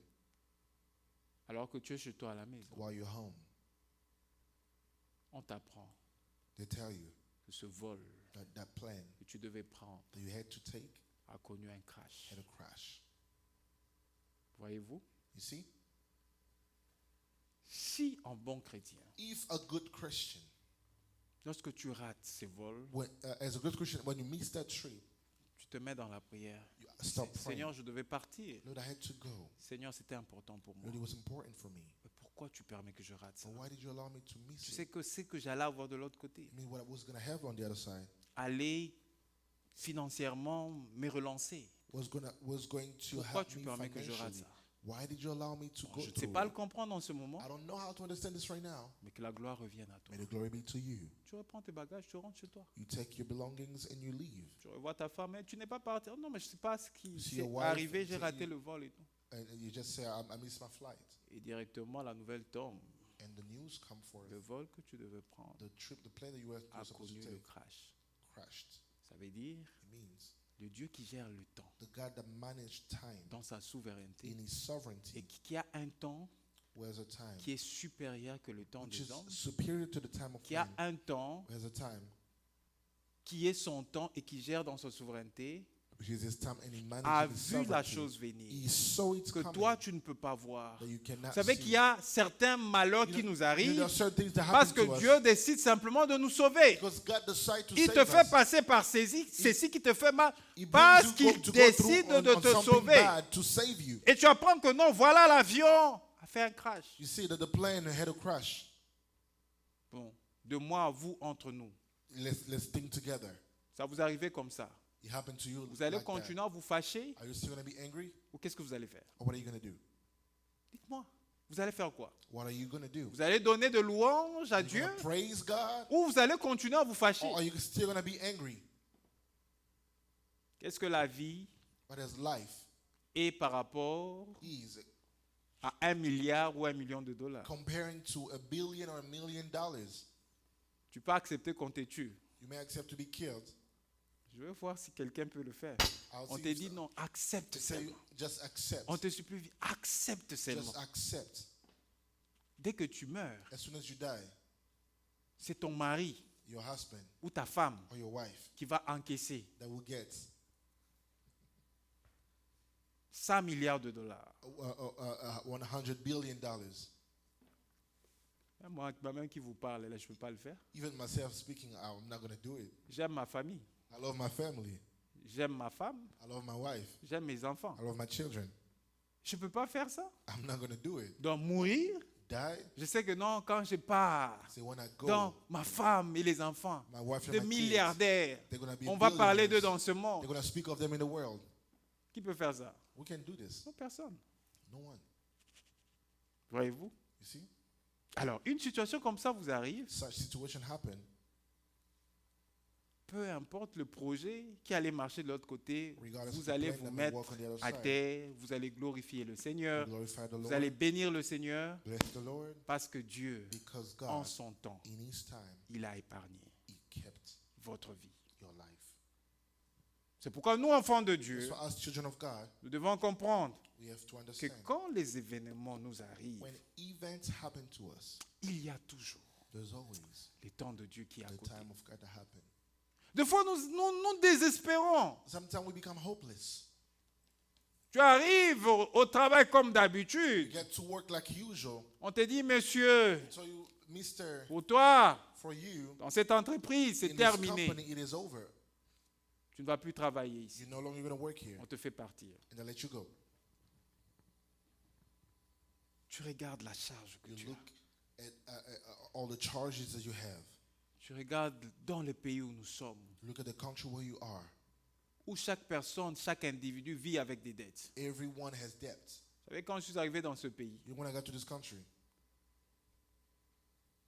Alors que tu es chez toi à la maison, while you're home. on t'apprend They tell you que ce vol that plan que tu devais prendre that you had to take a connu un crash. had a crash. Voyez-vous? You see? Si un bon chrétien, If a good Christian, lorsque tu rates ces vols, as a good Christian, when you miss that trip, tu te mets dans la prière. you stop praying. Seigneur, je devais partir. Lord, I had to go. Seigneur, c'était important pour moi. Lord, it was important for me. Mais pourquoi tu permets que je rate ça? But why did you allow me to miss Tu it? sais que c'est que j'allais avoir de l'autre côté. I mean, what I was going to have on the other side Aller financièrement me relancer. was going to Pourquoi help tu me permets que je rate financially. ça? Why did you allow me to Bon, go je ne sais through pas it? le comprendre en ce moment, I don't know how to understand this right now. mais que la gloire revienne à toi. May the glory be to you. Tu reprends tes bagages, tu rentres chez toi. You take your belongings and you leave. Tu revois ta femme, et tu n'es pas parti. Oh non, mais je ne sais pas ce qui See s'est your wife, arrivé, j'ai say raté you- le vol et tout. And you just say, I missed my flight. Et directement, la nouvelle tombe. And the news come forth. Le vol que tu devais prendre The plane that you were a supposed to connu le take crash. crashed. Ça veut dire It means le Dieu qui gère le temps the God that managed time dans sa souveraineté in his et sovereignty qui a un temps was a time qui est supérieur que le temps which des is hommes, superior to the time of qui a man. un temps There's a time qui est son temps et qui gère dans sa souveraineté, which is his time and he a manages his vu la sovereignty. chose venir He saw it que coming toi tu ne peux pas voir. that you cannot Vous savez see. qu'il y a certains malheurs You qui know- nous there arrivent are certain things that parce happen que to us Dieu décide simplement de nous sauver. because God decided to Il te save fait us. passer par ceci qui te fait mal He brings parce you qu'il to go décide through de on te something sauver. bad to save you. Et tu apprends que non, voilà l'avion a fait un crash. You see that the plane had a crash. Bon, de moi à vous, entre nous. Let's think together. Ça vous arrive comme ça. It happened to you Vous allez like that. continuer à vous fâcher Are you still going to be angry? ou qu'est-ce que vous allez faire? Or what are you going to do? Dites-moi. Vous allez faire quoi? What are you going to do? Vous allez donner de louanges à Are you Dieu gonna praise God? ou vous allez continuer à vous fâcher? Or are you still going to be angry? Qu'est-ce que la vie What is life? est par rapport Is à 1 milliard ou 1 million de dollars? comparing to $1 billion or $1 million. Tu peux accepter qu'on te tue. You may accept to be killed. Je veux voir si quelqu'un peut le faire. I'll On see te you dit start. non, accepte They say, seulement. just accept. On te supplie, accepte seulement. Just accept. Dès que tu meurs, As soon as you die, c'est ton mari your husband ou ta femme or your wife qui va encaisser that will get 100 milliards de dollars. $100 billion. Moi-même qui vous parle, là, je ne peux pas le faire. Even myself speaking, I'm not going to do it. J'aime ma famille, I love my family. j'aime ma femme, I love my wife. j'aime mes enfants. I love my children. Je ne peux pas faire ça. I'm not going to do it. Donc mourir, Die? je sais que non, quand je pars, Say when I go, donc ma femme et les enfants, my wife and de my kids, milliardaires, they're going to be on va parler d'eux billionaires. dans ce monde. They're going to speak of them in the world. Qui peut faire ça? We can do this. Non, personne. No one. Voyez-vous? You see? Alors, une situation comme ça vous arrive, Such situation happen. peu importe le projet qui allait marcher de l'autre côté, Regardless of vous the allez plan vous that may mettre work on the other à side. terre, vous allez glorifier le We Seigneur, glorify the vous Lord. allez bénir le Seigneur, Bless the Lord. parce que Dieu, Because en God, son temps, in His time, il a épargné He kept votre vie. your life. C'est pourquoi nous, enfants de That's Dieu, why us children of God, nous devons comprendre we have to que understand quand les événements nous arrivent, when events happen to us, il y a toujours there's always les temps de Dieu qui est à the côté. time of God to happen. Des fois, nous désespérons. Sometimes we become hopeless. Tu arrives au travail comme You d'habitude. get to work like usual. On te dit, monsieur, So you, Mister, pour toi, for you, dans cette entreprise, c'est in this terminé. company, it is over. Tu ne vas plus travailler ici. You're no longer going to work here. On te fait partir. And they let you go. Tu regardes la charge que You tu look as. at all the charges that you have. Tu regardes dans le pays où nous sommes, Look at the country where you are. où chaque personne, chaque individu vit avec des dettes. Everyone has debt. Vous savez, quand je suis arrivé dans ce pays, When I got to this country,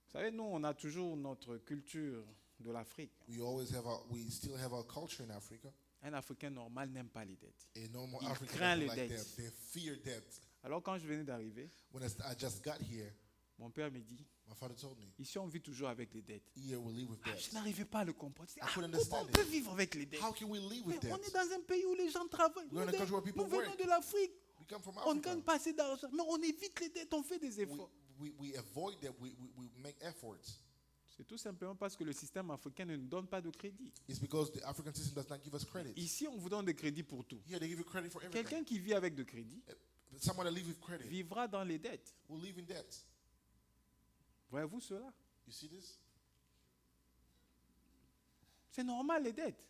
vous savez, nous, on a toujours notre culture de l'Afrique. we still have our culture in Africa. Un Africain normal n'aime pas les dettes. A normal Il African craint doesn't les like dettes. debt. They fear debt. Alors quand je venais d'arriver, When I just got here, mon père me dit, my father told me, ici on vit toujours avec les dettes. here we live with Ah, debt. je n'arrivais pas à le comprendre. Je dis, couldn't comment understand on peut it. vivre avec les dettes? How can we live Mais with on debt? est dans un pays où les gens travaillent. We're in a country where people Nous venons work. de l'Afrique. We come from On ne Africa. gagne pas assez d'argent. Mais on évite les dettes, on fait des efforts. We avoid that. We make efforts. C'est tout simplement parce que le système africain ne nous donne pas de crédit. It's because the African system does not give us credit. Ici, on vous donne des crédits pour tout. Here they give you credit for everything. Quelqu'un qui vit avec de crédit Someone that lives with credit vivra dans les dettes. will live in debt. Voyez-vous cela? You see this? C'est normal, les dettes.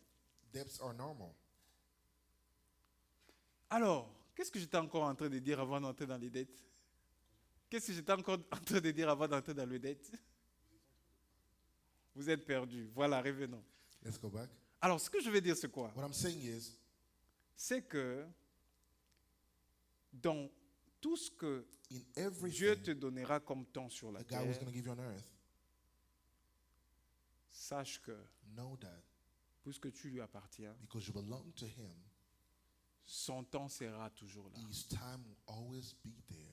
Debts are normal. Alors, qu'est-ce que j'étais encore en train de dire avant d'entrer dans les dettes? Qu'est-ce que j'étais encore en train de dire avant d'entrer dans les dettes? Vous êtes perdus. Voilà, revenons. Let's go back. Alors, ce que je veux dire, c'est quoi? What I'm saying is, C'est que dans tout ce que in Dieu everything te donnera comme temps sur la that God was terre, going to give you on earth, sache que, know that puisque tu lui appartiens, because you belong to Him, son temps sera toujours là. His time will always be there.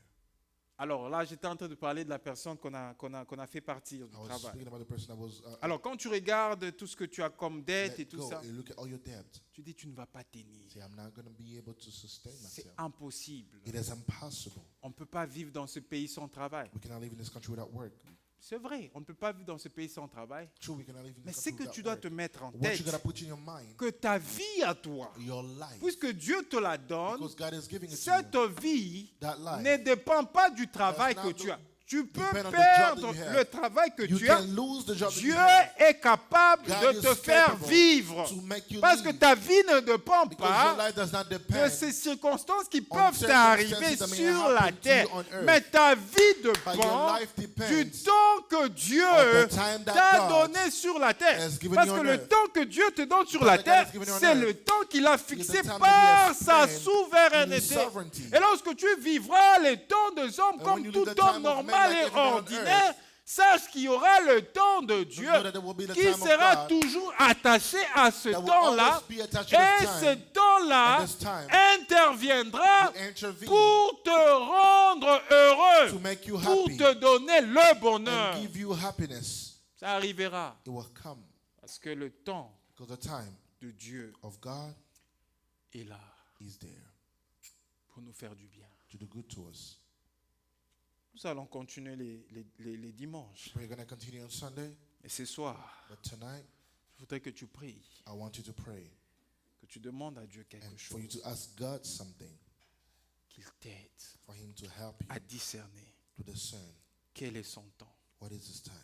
Alors là, j'étais en train de parler de la personne qu'on a fait partir du I was travail. speaking about the person that was Alors, quand tu regardes tout ce que tu as comme dette let et tout go ça, and look at all your debt. tu dis tu ne vas pas tenir. Say, I'm not going to be able to sustain C'est myself. impossible. It is impossible. On ne peut pas vivre dans ce pays sans travail. We cannot live in this country without work. C'est vrai, on ne peut pas vivre dans ce pays sans travail. True, we cannot live in Mais this c'est country que tu without dois work. te mettre en What tête you got to put in your mind, que ta vie à toi, your life, puisque Dieu te la donne, because God is giving it to cette you. vie That life ne dépend pas du travail does que not tu as. Tu peux depend on the job perdre that you have. le travail que You tu as. can lose the job that Dieu you have est capable God de is te faire capable vivre. to make you Parce que live. ta vie ne dépend Because your pas life does not de depend ces circonstances qui on peuvent circumstances t'arriver that may sur happen la to you terre. on earth. Mais ta vie your dépend life depends du temps que Dieu on the time that t'a God donné sur la terre. has given Parce you que on le earth. temps que Dieu te donne sur Because la God terre, has given you on c'est earth. le temps qu'il a Is fixé the time par that He has sa spent souveraineté. in His sovereignty. Et lorsque tu vivras les temps des hommes And when comme you tout live the homme time of men normal like et everyone on ordinaire, earth, sache qu'il y aura le temps de Dieu know that there will be the qui time of sera God toujours attaché à ce that will temps-là. always be attached to Et this ce time. temps-là And this time interviendra will intervene pour te rendre heureux, to make you pour happy te donner le bonheur. and give you happiness. Ça arrivera It will come parce que le temps because the time de Dieu of God est là is there pour nous faire du bien. to do good to us. Nous allons continuer les dimanches. We're going to continue on Sunday, Et ce soir, but tonight je voudrais que tu pries, I want you to pray que tu demandes à Dieu quelque and for you chose, to ask God something, qu'il t'aide for Him to help you à discerner to discern quel est son temps. what is His time.